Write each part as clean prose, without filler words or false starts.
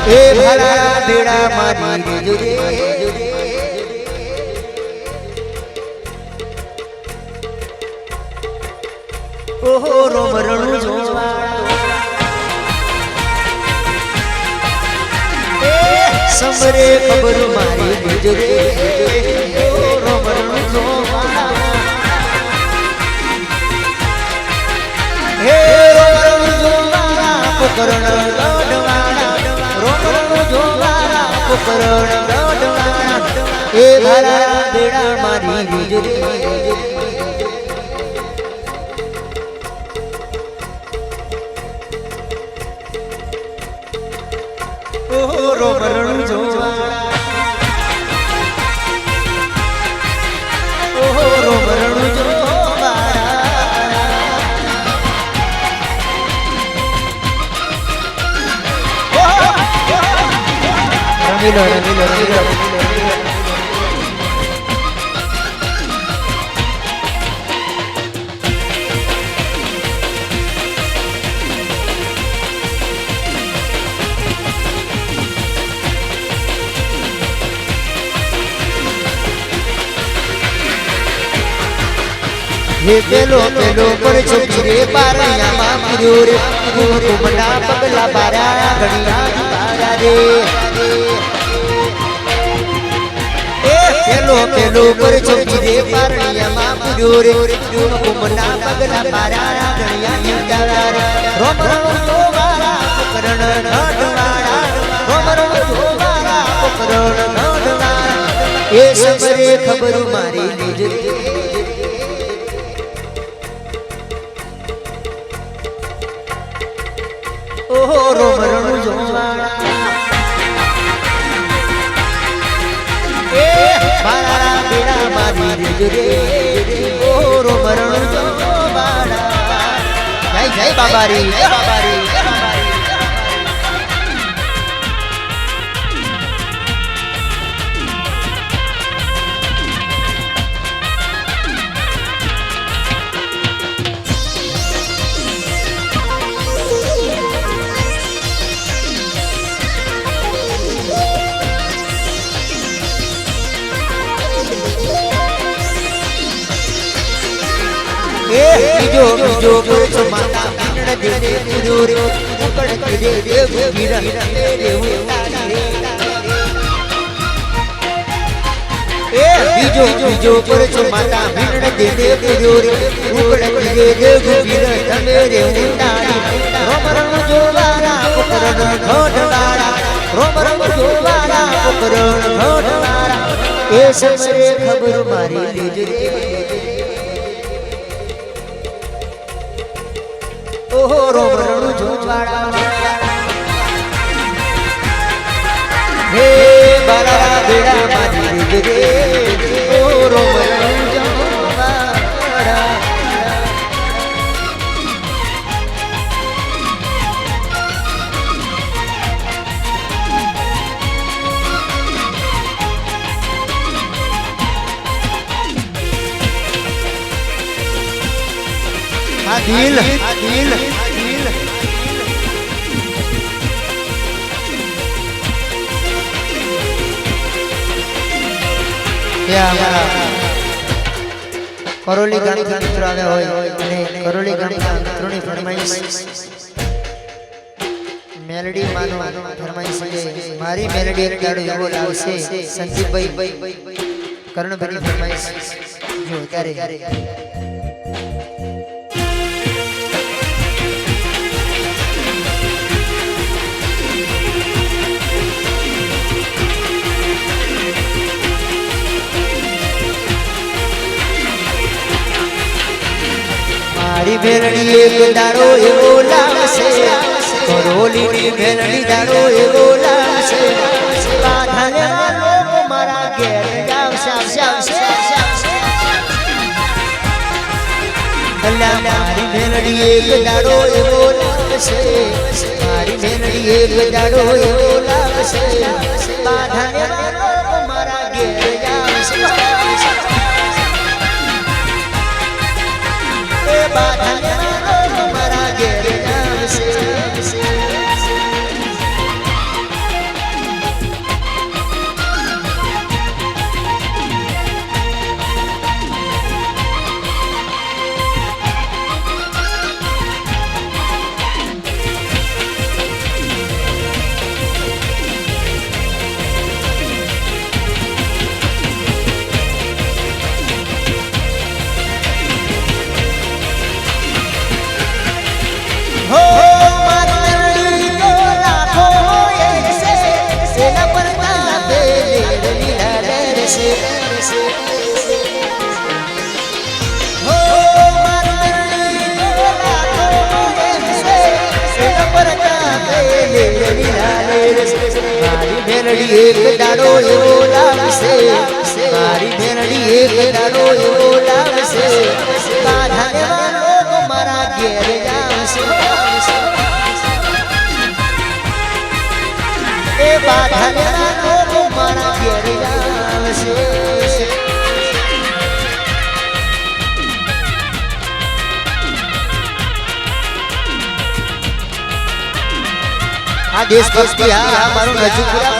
એ ભલા બેડા મારી જોજે ઓહો રોમ રણું જોવા સમરે ખબર મારી જોજે રોમ રણું જોવા હે રોમ રણું જોવા પોકરણ કરણ ડોડવાના એ ભલા બેડા મારી જોજે ઓહો રોમરણ જોવાના ઓહો રોમરણ જોવાના રમીલો ये पेलो पर छोटी रे पारिया मामू रे कुमना पगला पारा घड़िया पारा रे पेलो पर छोटी रे पारिया मामू रे कुमना पगला पारा घड़िया पारा रे रोम रोम जोवारा पकरण ढोडवाड़ा रोम रोम जोवारा पकरण ढोडवाड़ा ये सबरे खबर मारी लीजे ओहो रोम रणु जोवाना ए बारा बेड़ा मारी जोरे ओहो रोम रणु जोवाना जय जय बाबारी जय बाबारी जय बाबारी जो जो माता बिगड़ दे दे पुजोरे उकड़ दे दे गिरा दे उतारे ए बीजो पर जो माता बिगड़ दे दे पुजोरे उकड़ दे दे गिरा मेरे उतारे रोम रंग जोवारा पकरण ढोडवाड़ा रोम रंग जोवारा पकरण ढोडवाड़ा ए सबरे खबर मारी लीजे ओहो रोम रणु जोवाड़ा हे बाला बेड़ा मारी जोजे ओहो रोम रणु जोवाड़ा दिल करोली गाड़ी का मित्र आवे होय અને કરોલી ગાડીના મિત્રોની ફરમાઈશ મેલડી માનો ફરમાઈશ છે મારી મેલડી એક ગાડો એવો લાવશે સંદીપભાઈ કર્ણભાઈની ફરમાઈશ જો ત્યારે મારી મેલડી એક દાડો એવો લાવશે કરોલીની મેલડી દાડો એવો લાવશે બાધાના લોકો મારા ઘેર આવશે અલ્લા મારી મેલડી એક દાડો એવો લાવશે મારી મેલડી એક દાડો એવો લાવશે બાધાના લોકો મારા ઘેર આવશે હો મારી મેલડી એક દાડો એવો લાવશે મારી મેલડી એક દાડો એવો લાવશે બાધાને વાળો મારા ઘેર આવશે એ બાધાને વાળો મારા ઘેર આવશે આ દેશભક્તિ આ મારું રજૂપુરા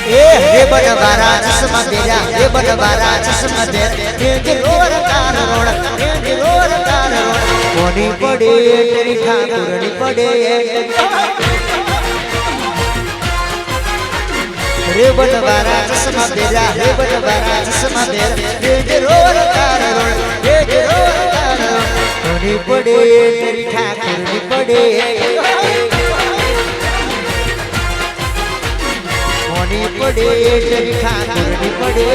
રે બનવારા ચશ્મા પહેર્યા રે બનવારા ચશ્મા કોની પડે તેરી ઠાકુરની પડે રે બનવારા ચશ્મા પહેર્યા રે બનવારા ચશ્મા કોની પડે તેરી ઠાકુરની પડે કોની પડે તેરી ઠાકુરની પડે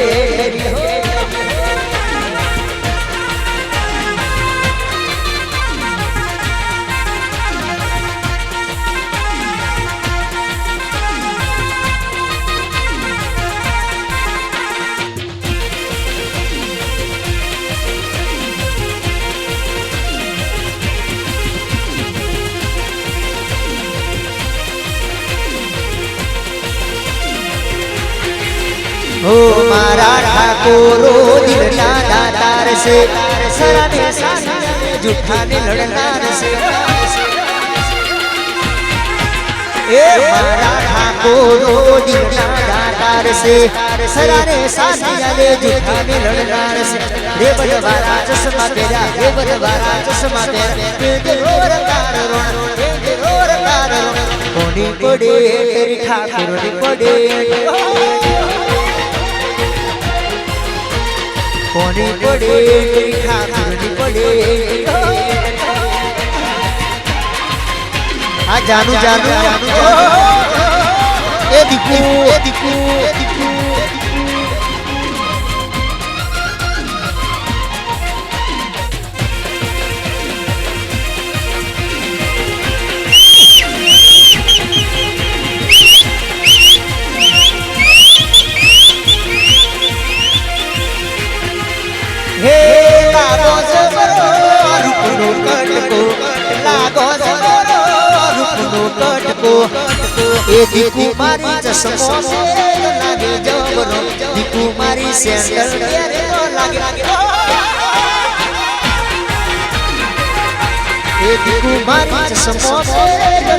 ओ मारा ठाकुरो दिलना दातार से सराने साने जुठाने लड़नार से ए मारा ठाकुरो दिलना दातार से सराने साने जुठाने लड़नार से रे बदवारा चश्मा तेरा रे बदवारा चश्मा तेरा रोर कार कोनी पड़े तेरी ठाकुरोनी पड़े कोनी पड़े तेरी ठाकुरनी पड़े आ जानू जानू जानू ए दीपू ए दीपू ए दीपू हे लागो जबरो रूपनो कटको लागो जबरो रूपनो कटको ए दीकू मारी चश्मो से लागे जबरो दीकू मारी सैंडल तेरे तो लागे ए दीकू मारी चश्मो से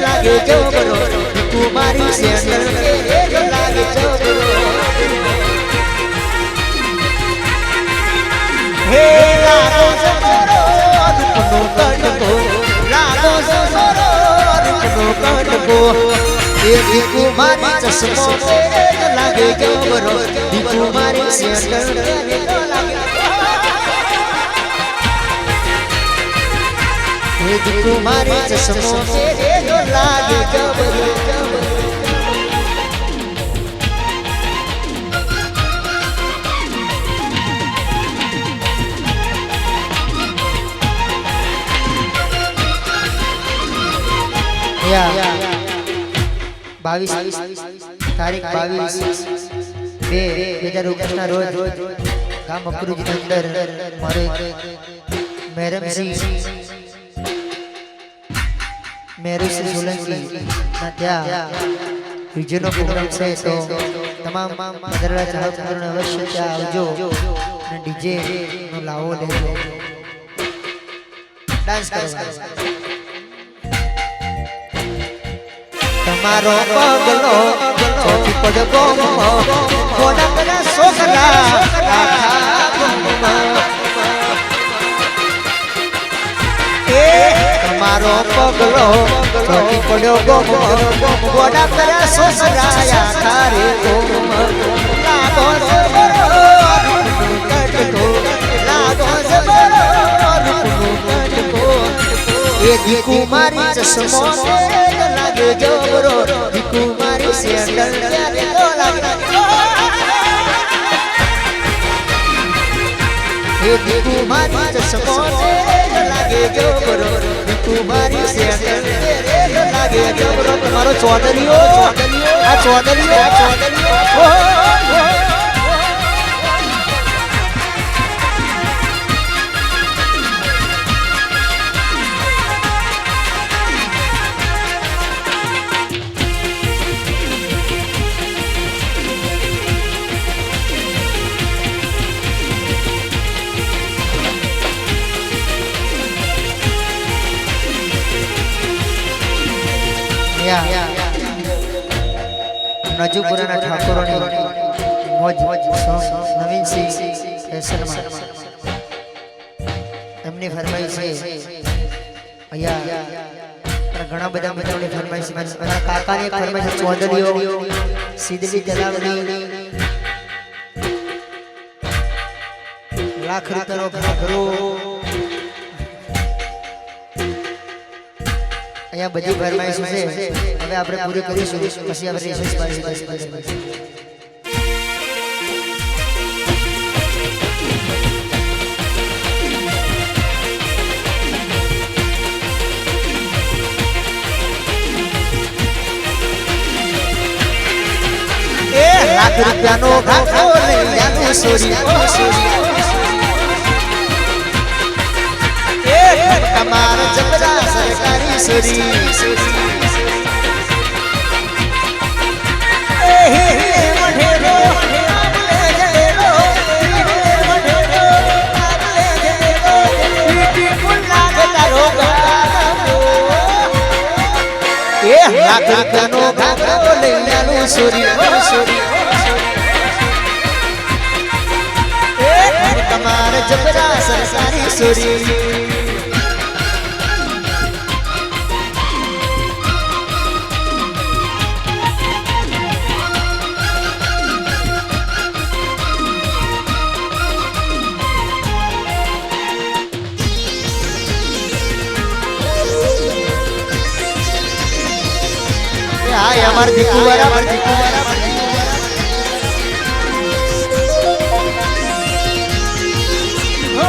लागे जबरो दीकू मारी सैंडल तेरे तो लागे जबरो हे लागो जबरो रूपनो कटको लागो जबरो रूपनो कटको ए दीकू मारी चश्मो से लागे जबरो दीकू मारी सैंडल तेरे तो लागे ए दीकू मारी चश्मो से लागे जबरो बावीस तारीख 22/2/2019 ના રોજ ગામ અકરુજી અંદર મારે મેરુસિંહ સોલંકી ના ત્યાં વિજયનો પ્રોગ્રામ છે તો તમામ મદરડા ચાહકોને અવશ્ય ત્યાં આવજો અને ડીજે નો લાવો લેજો ડાન્સ કરવાનો તમારો પગલો ચોથી પડગો કોના સોકલા એ તમારો પગલો ચોથી પડ્યો ગો કોના સોસરાયા તારે ગો લાગો જબરો રૂપનું કટકો લાગો જબરો રૂપનું કટકો એ દીકુમારી ચશ્મો લાગે જબરો દીકુમારી સેન્ડલ ત્યારે તો લાગે એ દીકુમારી ચશ્મો લાગે જબરો દીકુમારી સેન્ડલ ત્યારે લાગે જબરો તમારો ચૌધરીઓ આ ચૌધરીઓ નજુપુરાના ઠાકોરોની મોજ નવીનસિંહ ફેશનમાં એમની ફરમાઈશ છે અહીંયા ઘણા બધા મિત્રોની ફરમાઈશ છે મારા કાકાની એક ફરમાઈશ ચૌધરીઓ સીધલી તલાવની લાખ રૂપિયાનો ઘાઘરો અહીંયા બધી ફરમાઈશ છે હવે આપણે પૂરી કરીશું પછી આપણે રિસર્ચ પાડી લાખ રૂપિયાનો ઘાઘરો લઈ આનું સોરી તમારા જબરા સરકારી સોરી લાખ રૂપિયાનો ઘાઘરો લઈ આનું સોરી તમારે જબરા સરકારી સોરી हमारे दिकुवारा हो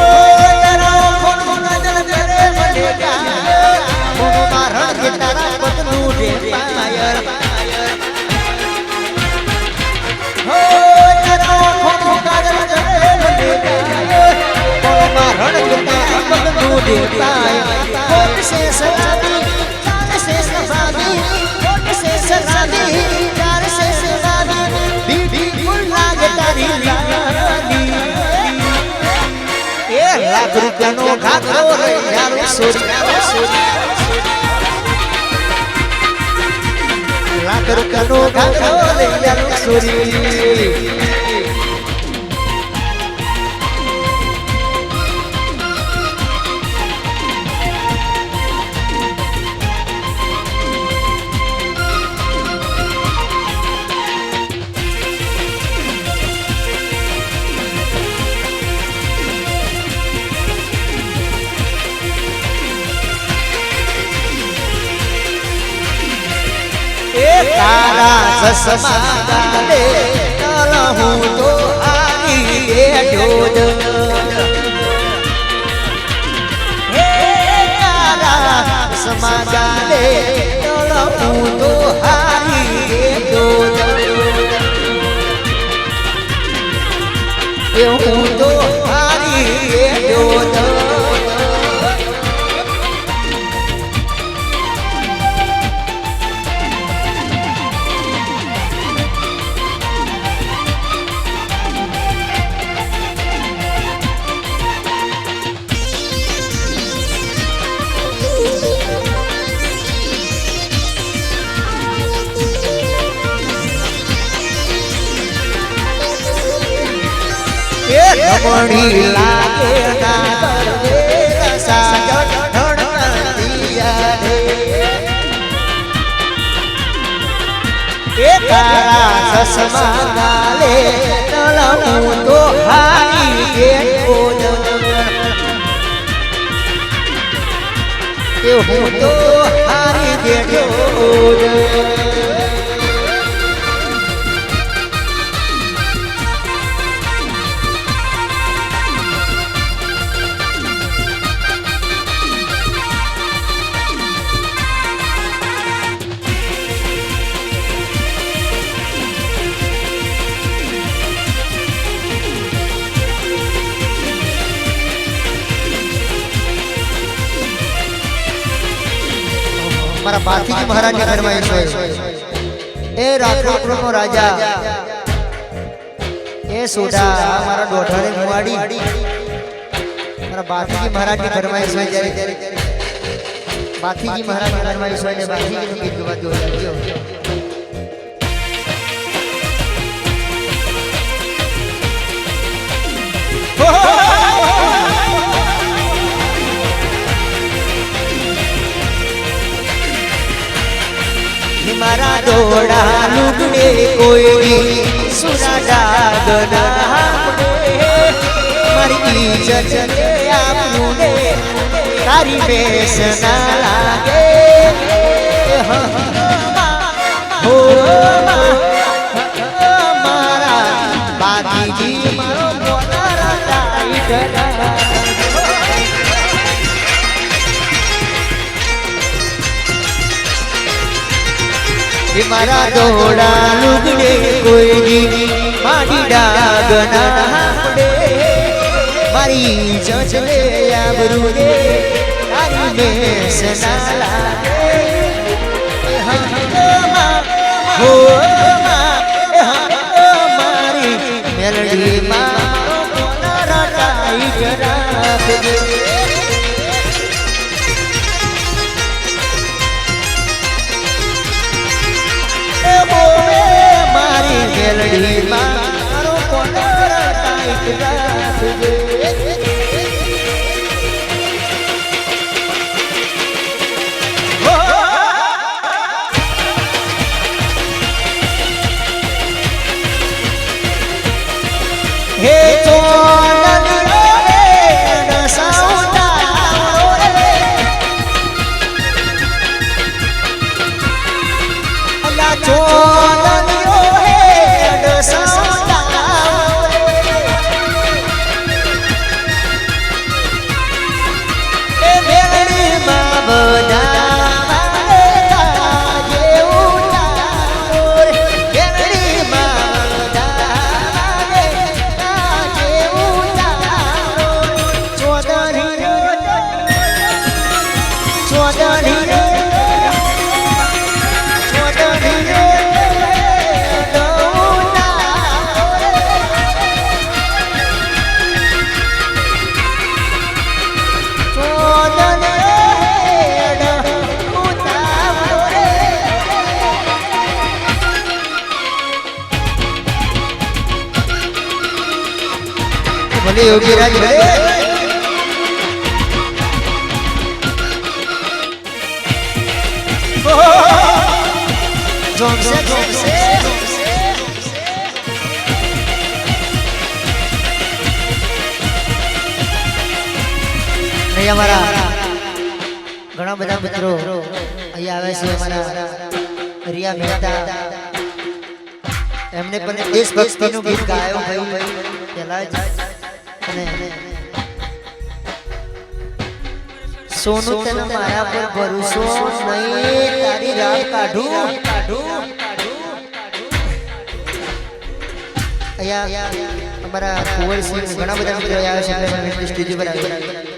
तेरा फोन नजर तेरे बनेगा फोन मारन के तारा बदलू दे पायर हो तेरा फोन नजर तेरे बनेगा फोन मारन के तारा बदलू दे पायर फोन से सलामी जान से सफादी सरादी प्यार से सरादी बीबी फुल लागे तारी लाली ए लाख रुपयानो घाघरो लई यारो सोरी लाख रुपयानो घाघरो लई यारो सोरी तारा चश्मा डाले हूँ तो आई ढोल तारा चश्मा डाले हूँ तो आई ढोल हूँ तो आई ढोल रमणी लागे ना साजन धड़कन दिया रे એ તારા સસમા ગાલે તળવું તો હારી બેઠો એ હું તો હારી બેઠો મારા પાથીજી મહારાજના ઘરમાં એ રાજકોટનો રાજા એ સોડા મારા દોઢારે મુવાડી મારા પાથીજી મહારાજના ઘરમાં જ્યારે પાથીજી મહારાજના ઘરમાં ને પાથીજીનું ગીત ગાતો લાગ્યો મારા દોડા લુગડે કોઈ સુરા ડાગના મારી ઇજ્જત લે આપુને તારી બેસ ના લાગે હો મારા બાતીજી મારો બોલારા ટાઈટ મારા દોડા લુગડે કોઈ મારી ડાગના પડે મારી જજલે આબરૂ રે તારી બેસ ના લાગે હો મારી મેલડી મારો બોલારા ટાઈટ રાખજે મારી મેલડી મારો કોલર ટાઈટ રાખજે હે ચોનલિયો રે નસાઉતા રે અલા ચોનલિયો હે નસાઉતા એ મેલડી માં બધા ભલે યોગી રાજ ભલે જોમસે જોમસે નહીં અમારા ઘણા બધા મિત્રો અહીંયા આવે છે અમારા રિયા મહેતા એમને પણ દેશભક્તિનું ગીત ગાયું ભાઈ પહેલા જ સોનું તને મારા પર ભરોસો નહીં તારી રાહ કાઢું અહીંયા અમારા કુંવરસિંહ ઘણા બધા મિત્રો આવ્યા છે એટલે સ્ટેજ પર આવ્યા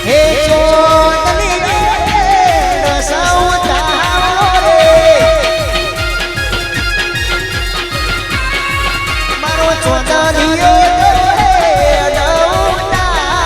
હે ચોનલિયો નસાઉતા રે મારો ચોનલિયો નસાઉતા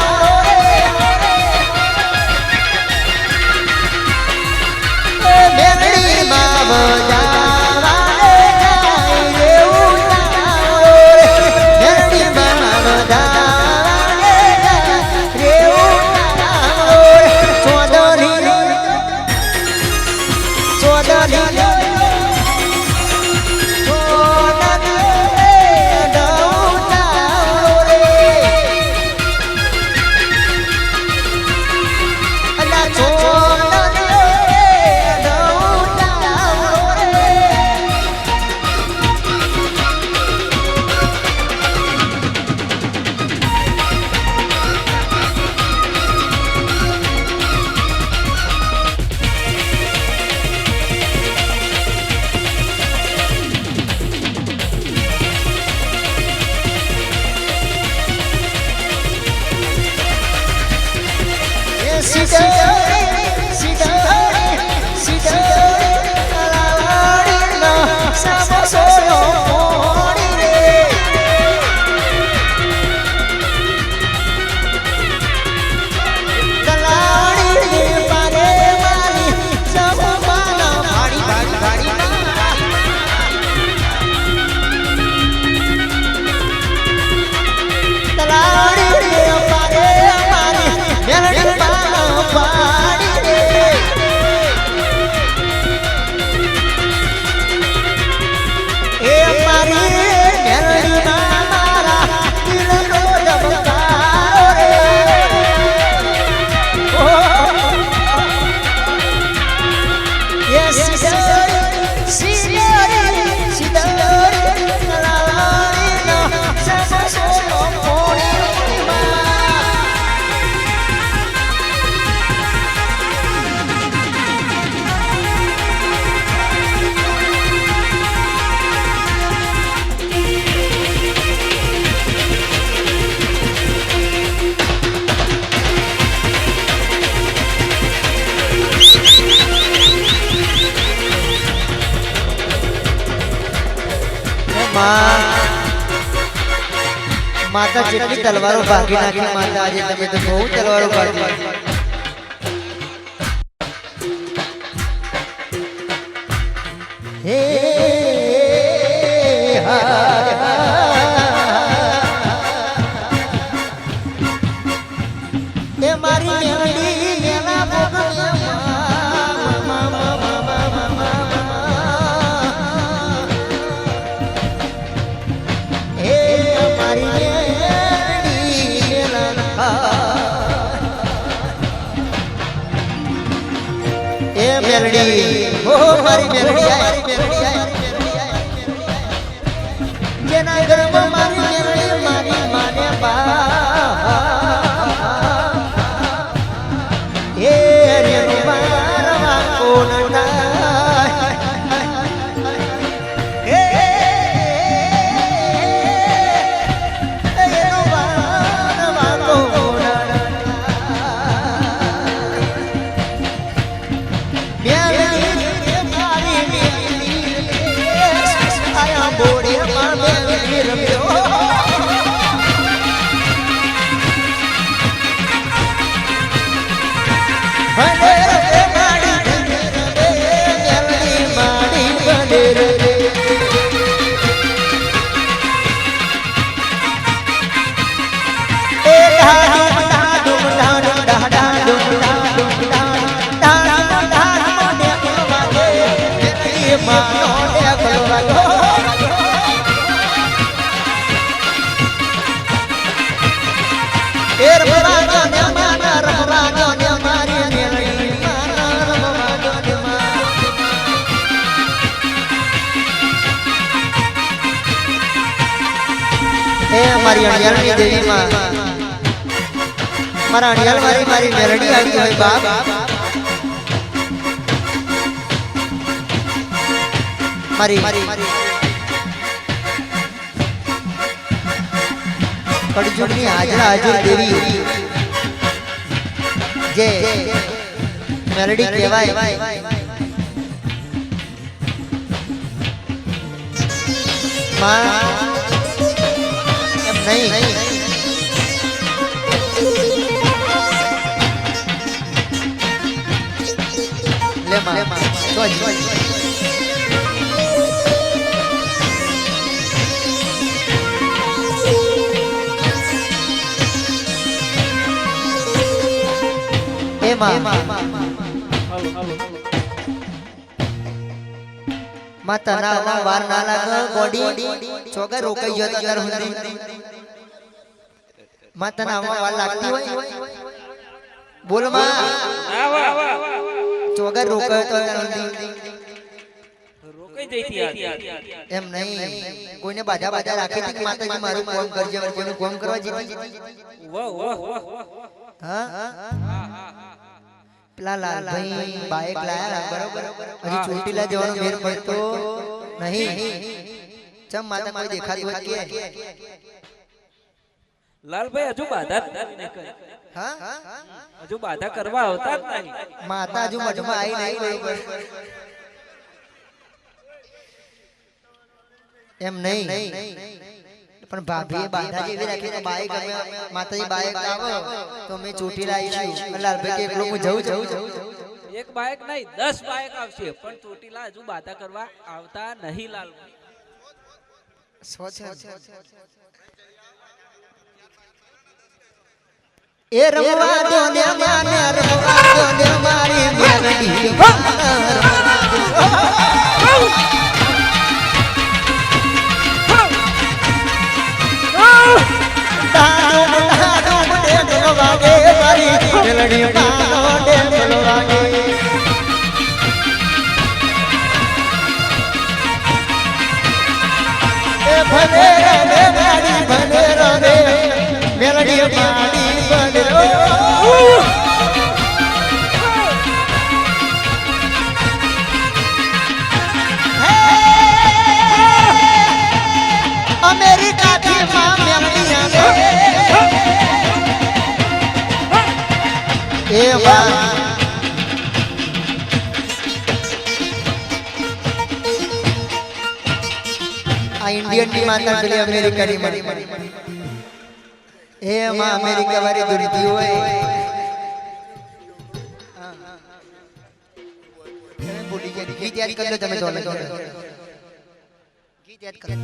माता જેટલી તલવારો ભાગી નાખી માતા આજે તમે તો બહુ તલવારો ભાગી હે એ મારી મેલડી મેલા मेलडी ओ मारी मेलडी जेना घर में मारी मेलडी मारी माने बा ए रे मारवा कोन ए नो मारवा कोन मारी अड़ियाल की देवी मां मारा अड़ियाल वाली मारी मेलडी आई है बाप मारी कड़जुग की हाजरा हाजिर देवी जे मेलडी कहेवाय मां नहीं ले मां सोच ए मां माता ना वार ना लाग बॉडी छोगा रोकाई गयो तार हुंदी माता ना वार लागती होय बोल मां छोगा रोकायो तो तार हुंदी रोकाई जईती एम नहीं कोઈને બાજા બાજા રાખી હતી માતાજી મારું કામ કરજે કોઈનું કામ કરવા જીતી વાહ વાહ હા પેલા લાલ ભાઈ બાઈક લાયા બરોબર હજી ચોટીલા જવાનો મેર પડતો નહીં ચમ માતા કોઈ દેખાતું હોય કે લાલ ભાઈ હજુ બાધા હા હજુ બાધા કરવા આવતા જ નહીં માતા હજુ મઠમાં આવી નહીં બરોબર એમ નહીં પણ ભાભીએ બાધા જેવી રાખી તો બાઈક અમે માતાજી બાઈક આવો તો અમે ચોટીલા આવીશું લાલભાઈ કે એકલો હું જઉં એક બાઈક નહીં 10 બાઈક આવશે પણ ચોટીલા હજુ બાધા કરવા આવતા નહીં લાલભાઈ એ રમવા દો ને માને રમવા દો ને મારી મેલડી ભલે રે માડી ભલે રે મેલડી માડી ભલે અમેરિકા થી માં મેલડી આવે એ માં આ ઇન્ડિયન ની માતા પેલી અમેરિકા ની મરી એ માં અમેરિકા વાળી દુરતી હોય ભૂલી ગયા ગીત યાદ કરી લો તમે તો ગીત યાદ કરો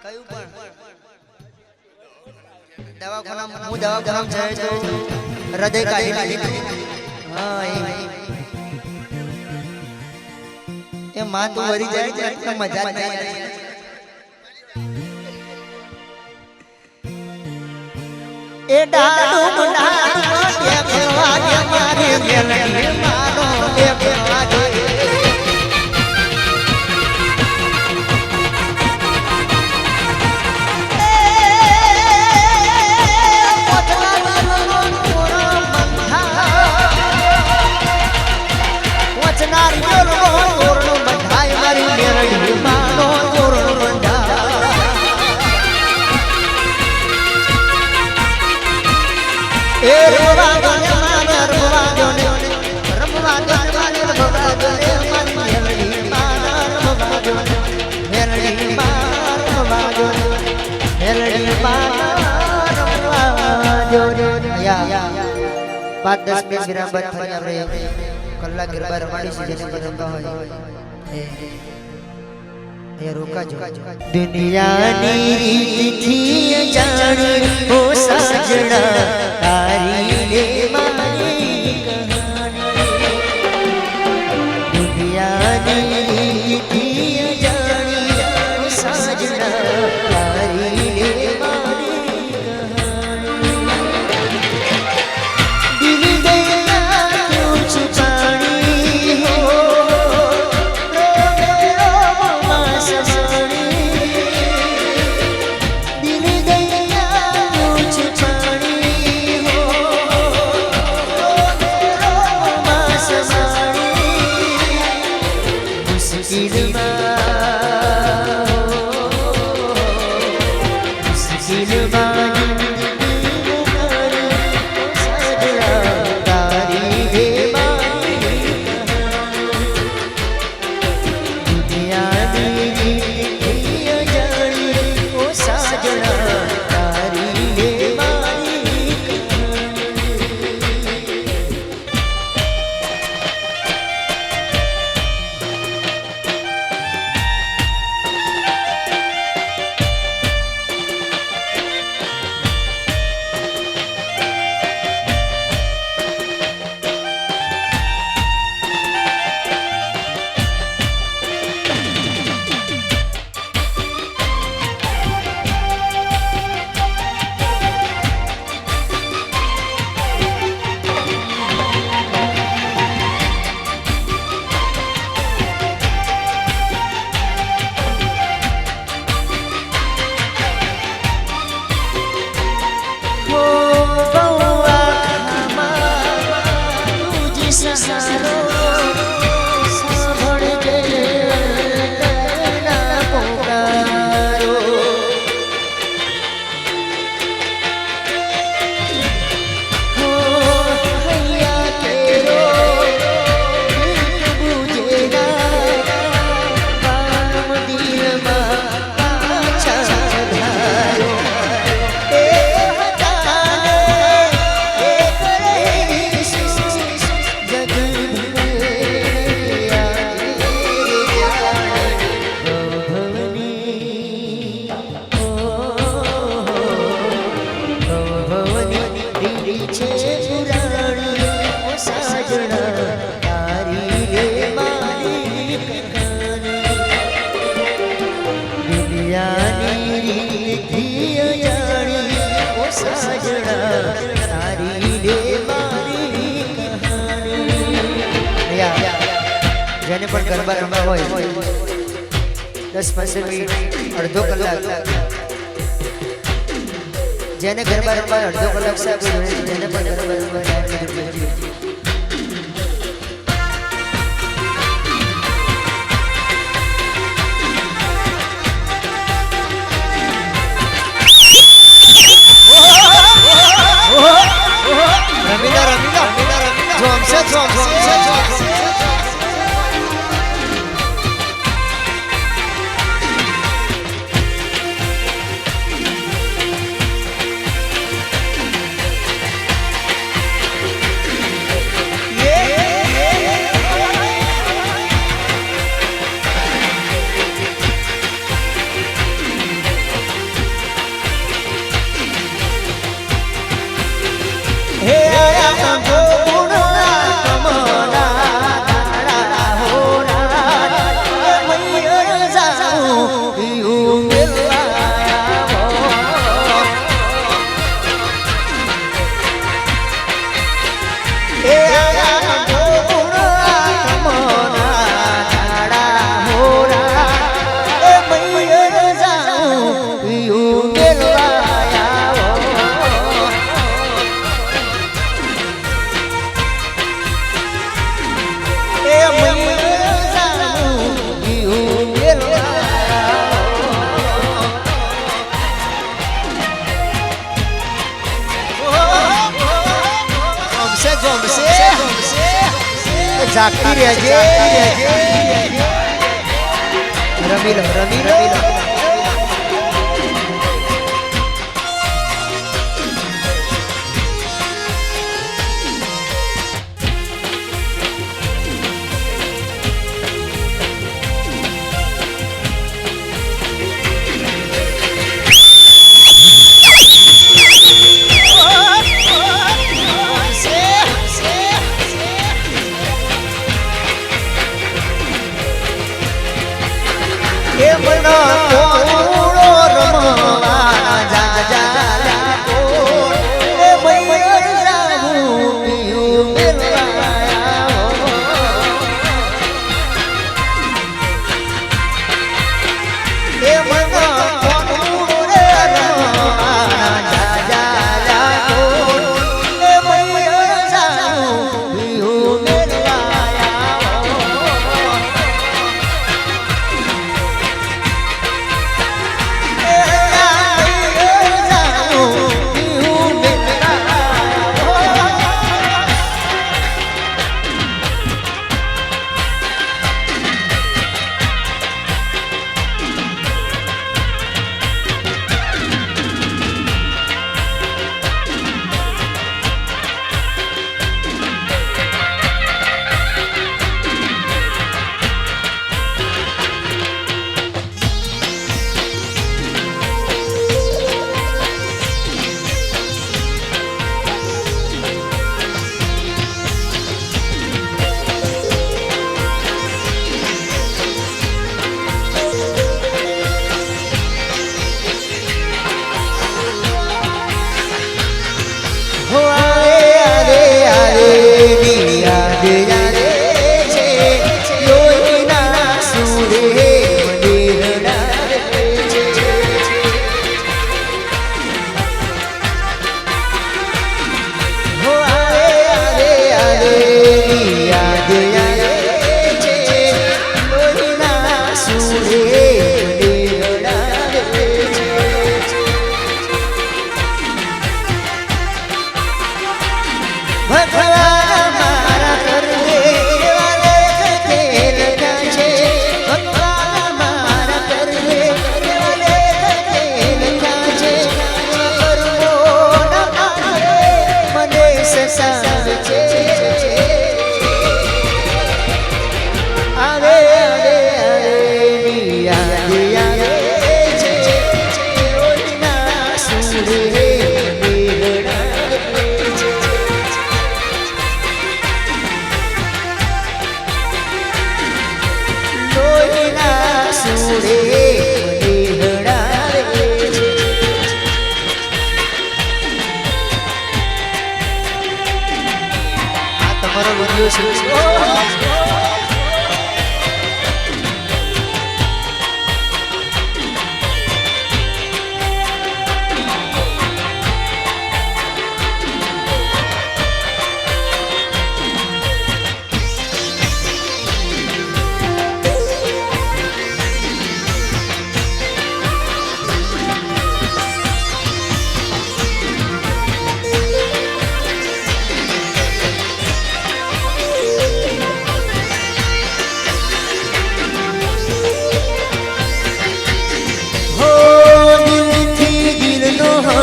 કયું પણ દવાખાના હું દવાખાના જાય તો હૃદય કાઢી લીધું હા એ માં તો વરી જાય તો મજા જ નહીં એ ડાડુ ડાડુ દેખવા દે મારે મેલડી મારો દેખવા દે पाँच 10 मिनट विराम बाद फरी આપણે કલાક ગરબા રમાડીશું જેને પર રમવા હોય એ રોકાજો દુનિયાની રીતથી જાણી ઓ સજણા તારી લે મારી કહાની દુનિયાની રીતથી જાણી ઓ સજણા તારી લે જેને પણ ગરબા રમવા હોય 10-15 મિનિટ અડધો કલાક જેને ગરબા રમવા અડધો કલાક છે આપણે જેને પણ ગરબા રમવા રમીલા જોમશે જાગતી રહેજે રમી લો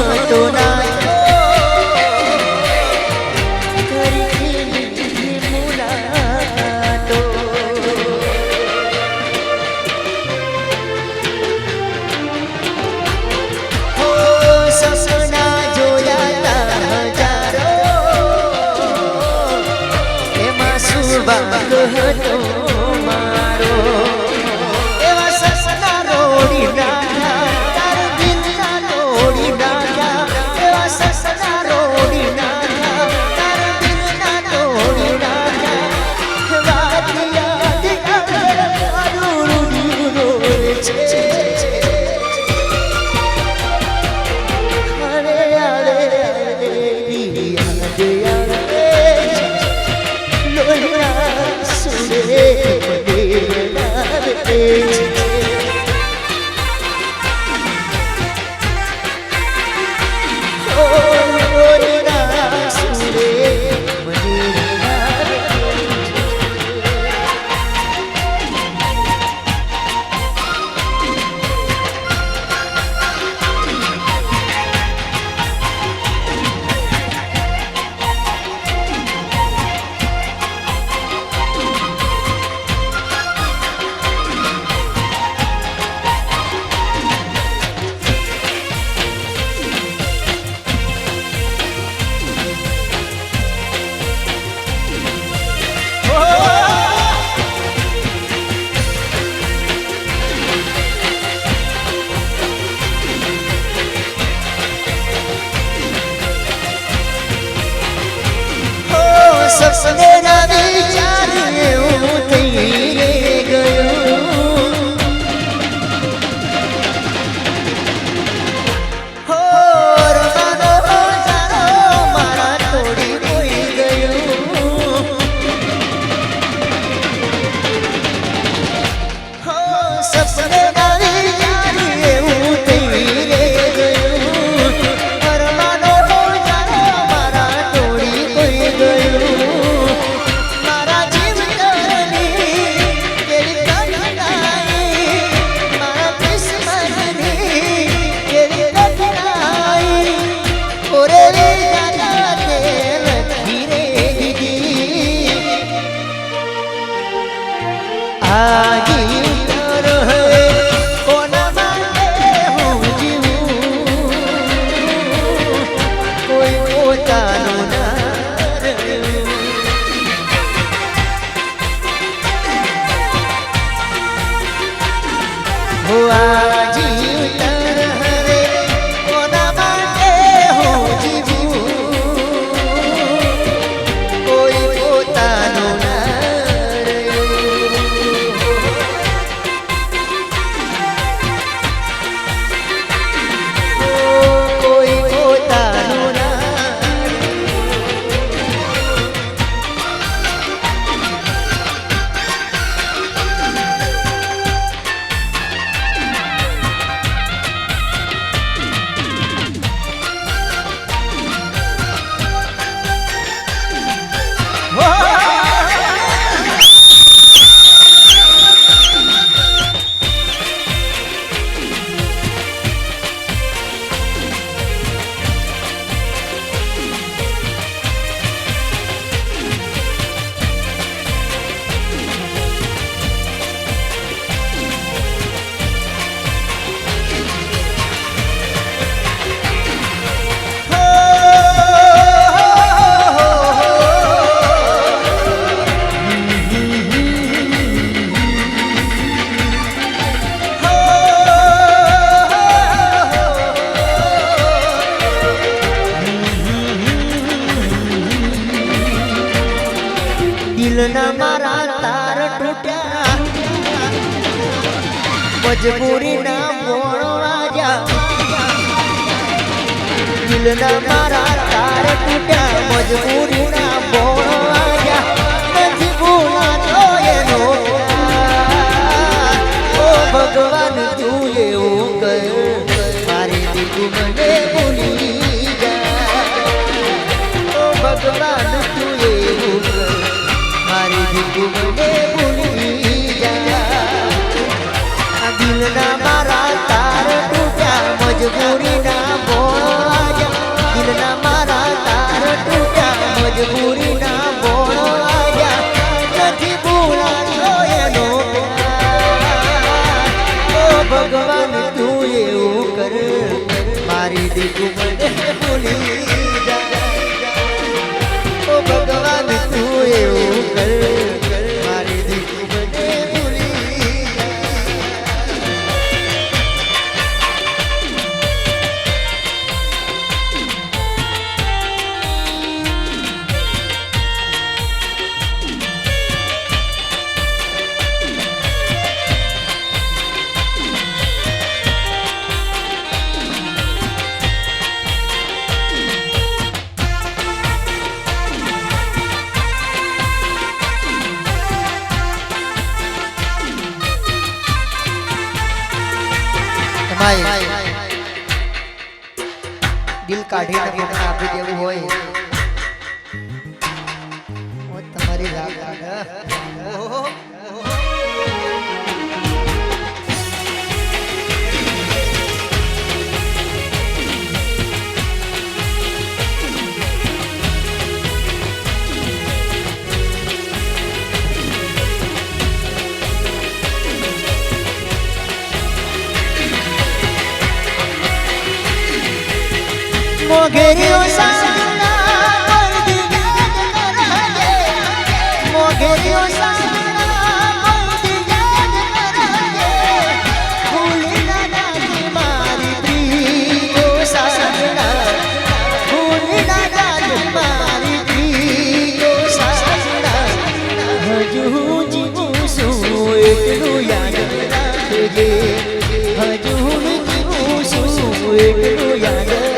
હતો ના કરી મુલાકાતો હો સપના જોયા હજારો એમાં સુભાગ હતો મારો એવા સપના રોડી નાખ્યા તારા દિલના તોડી નાખ્યા એવા સપના રોડી નાખ્યા તારા દિલના તોડી નાખ્યા વાત યાદ આવે મારું રુદિયું રોવે છે અરે અરે યાદ આવે લોહીના સુરે મને લાવે છે સપને ના વિચાર એવું થઈ ગયું હો રવાનો જારો મારા તોડી કોઈ ગયું હો સપને ના વિચાર એવું થઈ ગયું રવાનો જારો મારા તોડી કોઈ ગયું દિલના મારા તાર તૂટ્યા મજબૂરીના મોણ વાગ્યા દિલના મારા તાર તૂટ્યા મજબૂરીના મોણ વાગ્યા નથી ભૂલાતો એનો ઓ ભગવાન તું એવું કર મારી દીકરી મને ભૂલી જા ઓ ભગવાન તું એવું કર મારી દીકરી મને ભૂલી જા આ દિલના મારા તાર તૂટ્યા મજબૂરીના મોણ મજબૂરી ના બોળો આવ્યા નથી ભૂલાતો એનો પ્યાર. ઓ ભગવાન તું એવું કર મારી દીકુ મને ભૂલી જા. ઓ ભગવાન તું એવું કર મારી દીકુ મને ભૂલી જા. દિલ કાઢીને કોઈને આપી દેવું હોય તમારી રાગ મોઘેરીઓ સાસણા પરદી યાદ કરાજે. મોઘેરીઓ સાસણા પરદી યાદ કરાજે. ભૂલી ના જાજે મારી પ્રિયો સાસણા. ભૂલી ના જાજે મારી પ્રિયો સાસણા. હજુ જીવું છું એટલું યાદ રાખજે. હજુ જીવું છું એટલું યાદ રાખજે.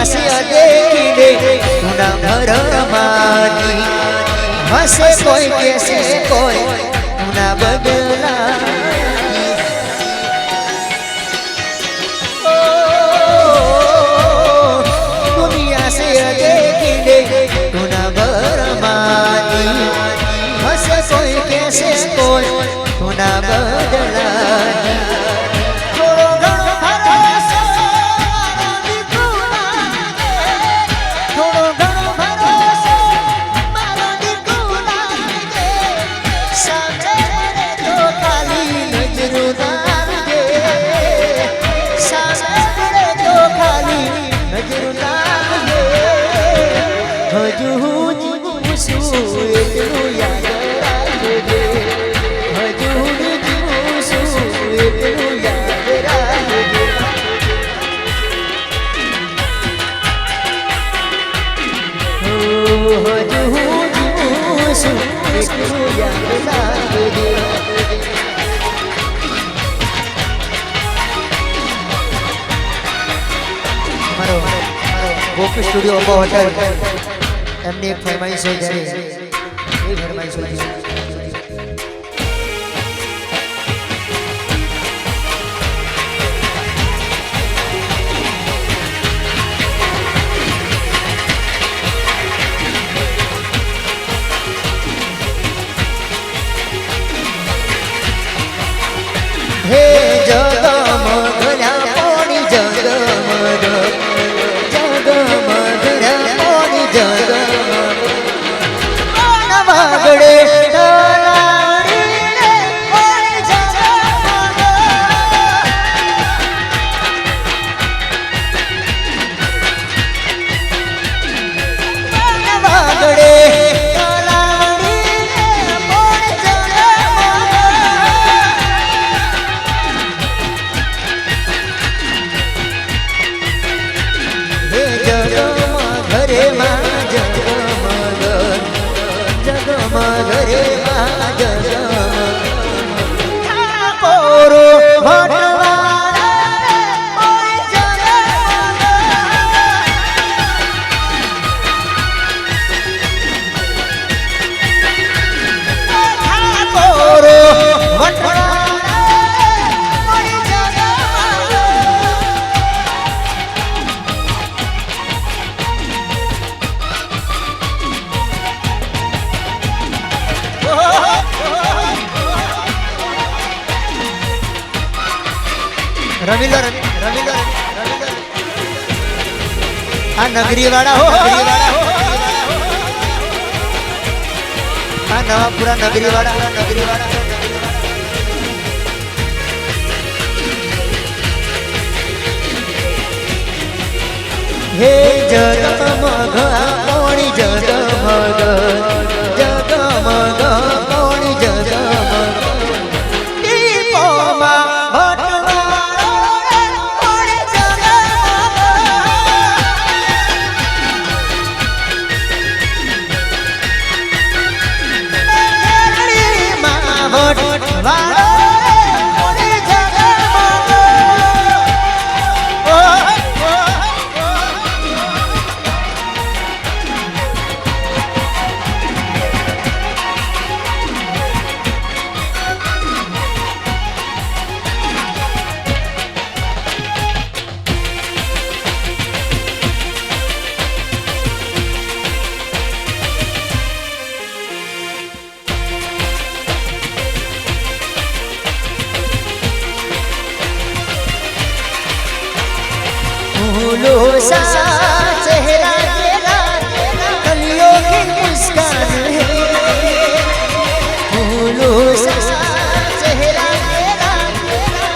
से देखी गुना भर मानी हसे कोई कैसे कोई गुना बदला दुनिया से देखी गुना भर मानी हसे कोई कैसे कोई गुना बदला गोपी स्टूडियो होटल एमने एक फरमाइश हो जाए ये फरमाइश हो जाए વાગડે તલાડીને ઓય જગમગ વાગડે રમીલો રમીલો આ નગરી વાળા હો આ નવાપુરા નગરી વાળા હે જગમગ કોણી જગમગ જગમગ કોણી જગમગ દીપોમાં फूलों सा चेहरा तेरा कलियों की मुस्कान है फूलों सा चेहरा तेरा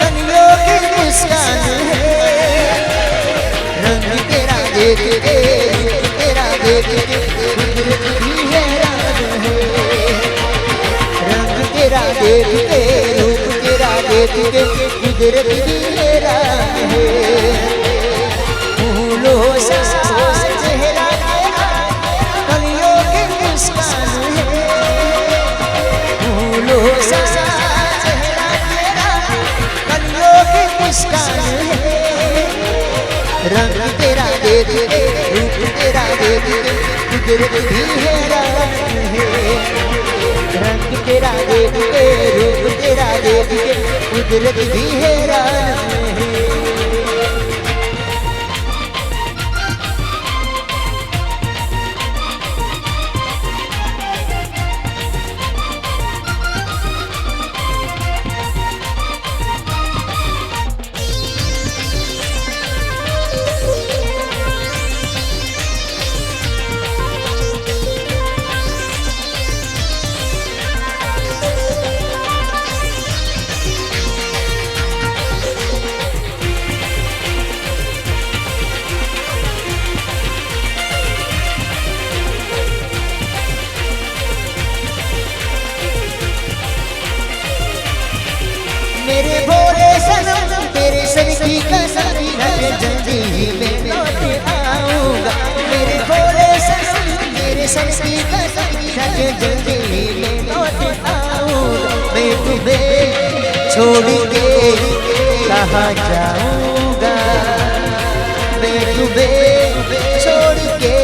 कलियों की मुस्कान है रंग तेरा देख के रूप तेरा देख के कुदरत भी हैरान है रंग तेरा देख के रूप तेरा देख के कुदरत भी हैरान है फूलों सा चेहरा तेरा कलियों की मुस्कान है फूलों सा चेहरा तेरा कलियों की मुस्कान है रंग तेरा देख के रूप तेरा देख के कुदरत भी हैरान है रंग तेरा देख के रूप तेरा देख के कुदरत भी हैरान है मेरे भोले सनम तेरे सर की कसम लगे जल्दी ही मैं लौट आऊंगा मेरे भोले सनम तेरे सर की कसम लगे जल्दी ही मैं लौट आऊंगा मैं तुम्हें छोड़ के कहाँ जाऊंगा मैं तुम्हें छोड़ के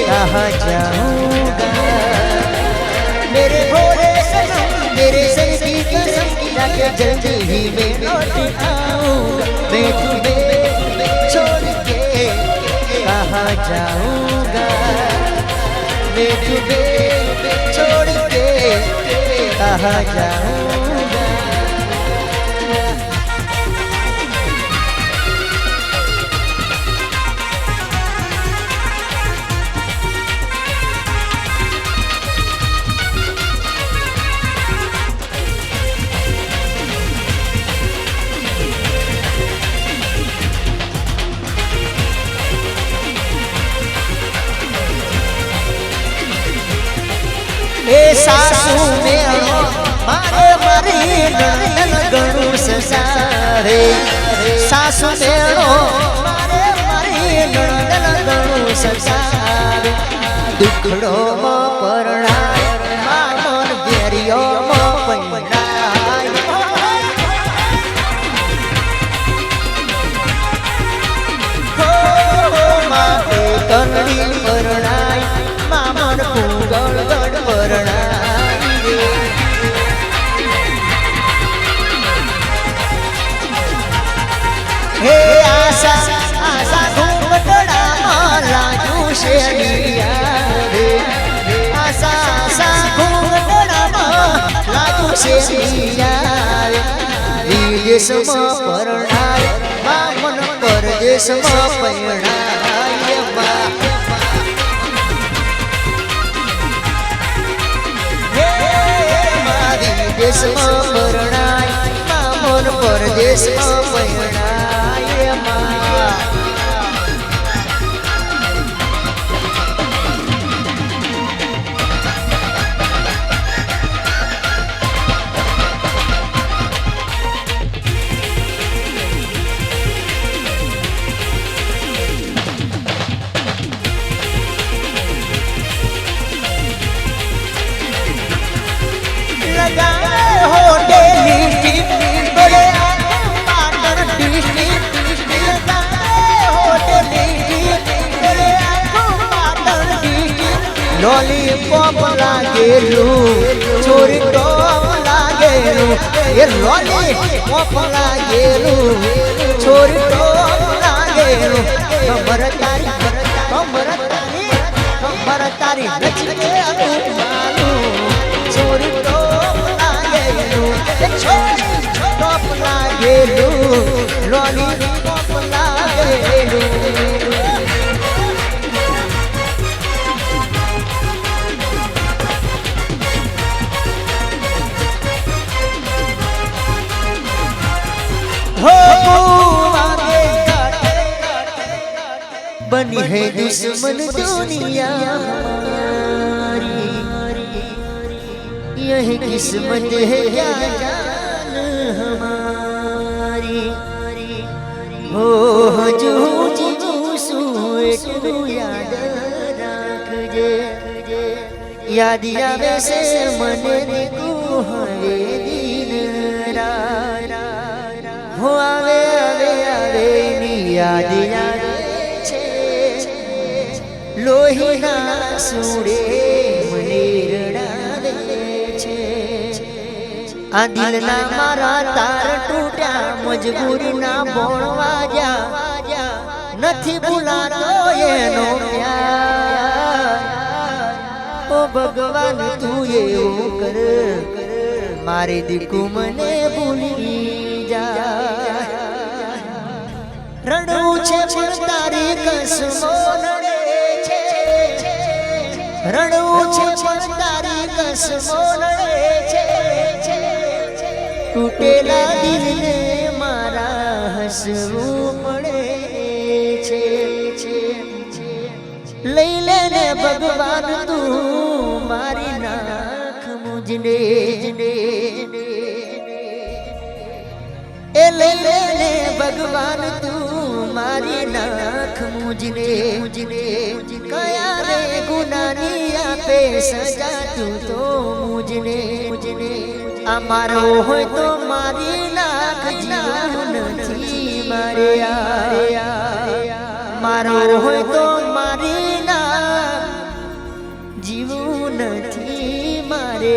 कहाँ जाऊंगा मेरे भोले सनम तेरे सर की कसम लगे जल्दी ही मैं लौट आऊंगा मैं तुम्हें छोड़ के कहाँ जाऊंगा मैं तुम्हें छोड़ के कहाँ जाऊंगा એ સાસુ મેળો મારે મારી નણંદન ઘણું સસારે સાસુ મેળો મારે મારી નણંદન ઘણું સસારે દુખડો માં પરણાય મામન ઘેરિયો માં પૈણાય હો માતે તનડી પરણાય મામન ફૂગળ ગડ પરણાય હે આશા આશા ઘૂંઘટડામાં લાજુ શેરિયા રે આશા આશા ઘૂંઘટડામાં લાજુ શેરિયા રે વિદેશમાં પરણાય મામન પરદેશમાં પરણાય બા દેશમાં પરણાય મામન પરદેશમાં પરણાય માં લોલીપોપ લાગેલું ચોરી ટોપ લાગેલું એ લોલીપોપ લાગેલું ચોરી ટોપ લાગેલું કમર તારી નચકે અનુમાનું ચોરી ટોપ લાગેલું ચોરી ટોપ લાગેલું લોલીપોપ લાગેલું बनी है दुश्मन दुनिया हमारी यही किस्मत है क्या जान हमारी हो जो तू याद राखजे याद आवे से मने को हवे दिन रात हो आवे आवे आवे नी याद आवे લોહીના સુડે મને રડાવે છે આ દિલના મારા તાર તૂટ્યા મજબૂરીના બોણ વાગ્યા નથી ભૂલાતો એનો પ્યાર ઓ ભગવાન તું એવું કર મારી દીકુ મને ભૂલી જા રડવું છે પણ તારી કસમો રડવું છે પણ તારી કસમો નડે છે તૂટેલા દિલને મારા હસવું પડે છે લઈ લેને ભગવાન તું મારી નાખ મુજને એ લઈ લેને ભગવાન તું મારી નાખ મુજને કયા રે ગુનાની આપે સજા તું તો મુજને આ મારો હોય તો મારી નાખ જીવન નથી મારે મારો હોય તો મારી નાખ જીવન નથી મારે